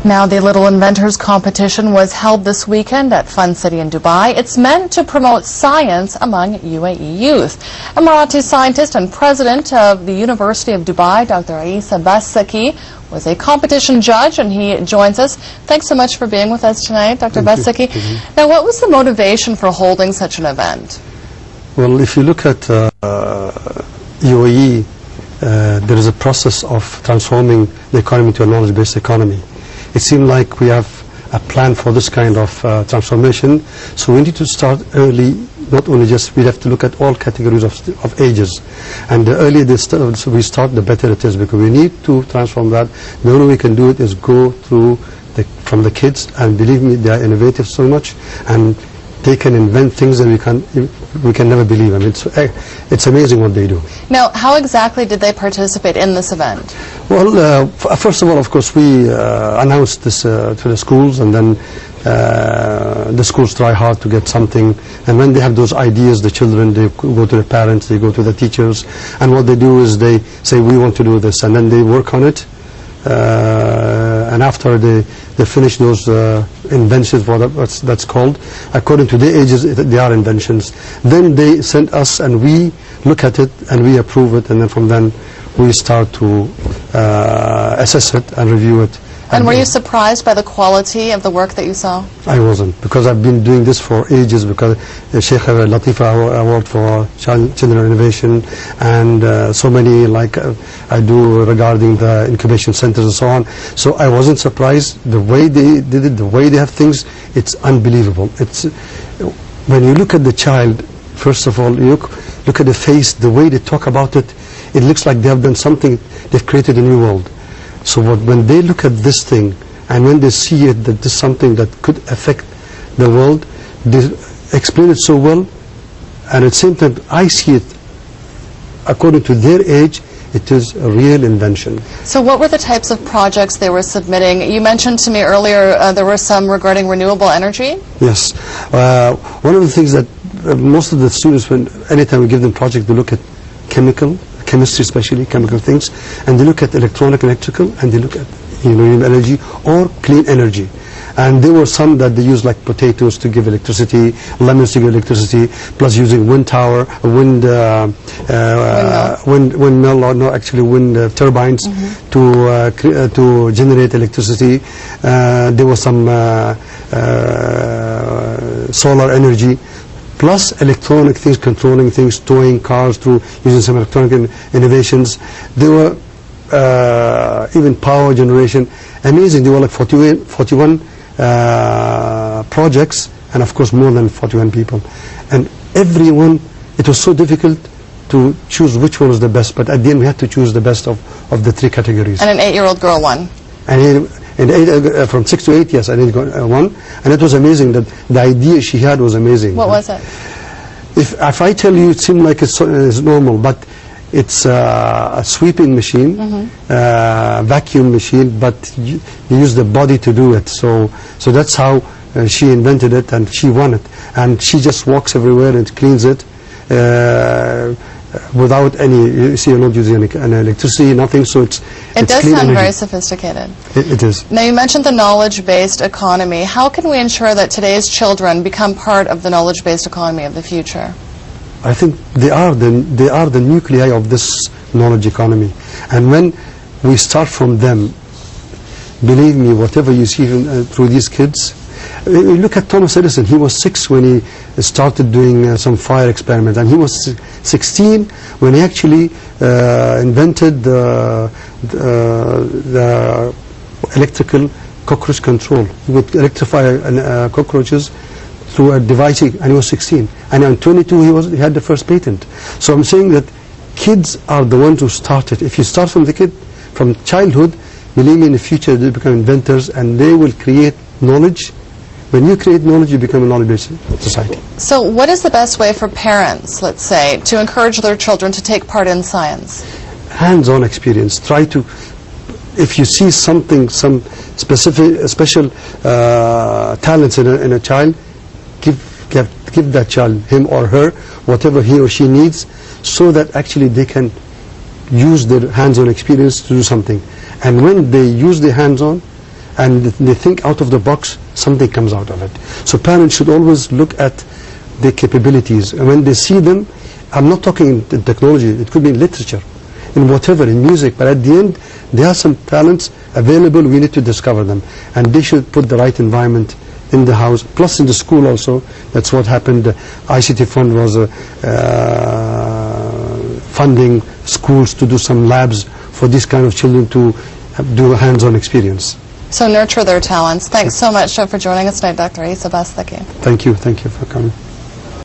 Now, the Little Inventors competition was held this weekend at Fun City in Dubai. It's meant to promote science among UAE youth. Emirati scientist and president of the University of Dubai, Dr. Eesa Bastaki, was a competition judge, and he joins us. Thanks so much for being with us tonight, Dr. Bastaki. Now, what was the motivation for holding such an event? Well, if you look at UAE, there is a process of transforming the economy to a knowledge-based economy. It seemed like we have a plan for this kind of transformation, so we need to start early. Not only just, we have to look at all categories of ages, and the earlier we start, the better it is, because we need to transform that. The only way we can do it is go through from the kids, and believe me, they are innovative so much, and they can invent things that we can never believe. I mean, it's amazing what they do. Now, how exactly did they participate in this event? Well, first of all, of course, we announced this to the schools, and then the schools try hard to get something. And when they have those ideas, the children, they go to the parents, they go to the teachers, and what they do is they say, we want to do this, and then they work on it. And after they finish those inventions, that's called, according to their ages, they are inventions. Then they send us, and we look at it, and we approve it, and then from then we start to assess it and review it. And were you surprised by the quality of the work that you saw? I wasn't, because I've been doing this for ages, because Sheikh Latifa Award for Children Innovation, and so many like I do regarding the incubation centers and so on. So I wasn't surprised. The way they did it, the way they have things, it's unbelievable. It's when you look at the child, first of all, you look at the face, the way they talk about it, it looks like they have done something, they've created a new world. So when they look at this thing, and when they see it, that this is something that could affect the world, they explain it so well, and at the same time, I see it, according to their age, it is a real invention. So what were the types of projects they were submitting? You mentioned to me earlier there were some regarding renewable energy? Yes. One of the things that most of the students, anytime we give them projects, they look at chemistry, especially chemical things, and they look at electrical, and they look at renewable energy or clean energy. And there were some that they use, like potatoes to give electricity, lemons to give electricity, plus using wind tower, windmill, or no, actually wind turbines to generate electricity. There was some solar energy, plus electronic things, controlling things, towing cars through using some electronic innovations. There were even power generation. Amazing. There were like 41 projects, and of course more than 41 people. And everyone, it was so difficult to choose which one was the best, but at the end we had to choose the best of the three categories. And an 8-year-old girl won. And from 6 to 8, yes, I did one, and it was amazing. That the idea she had was amazing. What was it? If I tell you, it seemed like it's normal, but it's a sweeping machine, vacuum machine, but you use the body to do it. So that's how she invented it, and she won it. And she just walks everywhere and cleans it. Without any, you see, you're not using any electricity, nothing, so it does sound very sophisticated. It is. Now, you mentioned the knowledge-based economy. How can we ensure that today's children become part of the knowledge-based economy of the future? I think they are the nuclei of this knowledge economy, and when we start from them, believe me, whatever you see through these kids. You look at Thomas Edison. He was 6 when he started doing some fire experiments, and he was 16 when he actually invented the electrical cockroach control. He would electrify cockroaches through a device, and he was 16. And at 22 he had the first patent. So I'm saying that kids are the ones who started. If you start from the kid, from childhood, believe me, in the future they become inventors, and they will create knowledge. When you create knowledge, you become a knowledge-based society. So what is the best way for parents, let's say, to encourage their children to take part in science? Hands-on experience. Try to, if you see something, some special talents in a child, give that child, him or her, whatever he or she needs, so that actually they can use their hands-on experience to do something. And when they use their hands-on, and they think out of the box, something comes out of it. So parents should always look at their capabilities, and when they see them, I'm not talking in technology, it could be in literature, in whatever, in music, but at the end, there are some talents available, we need to discover them, and they should put the right environment in the house, plus in the school also. That's what happened. The ICT fund was funding schools to do some labs for these kind of children to do a hands-on experience. So nurture their talents. Thanks so much for joining us tonight, Dr. Eesa Bastaki. Thank you for coming.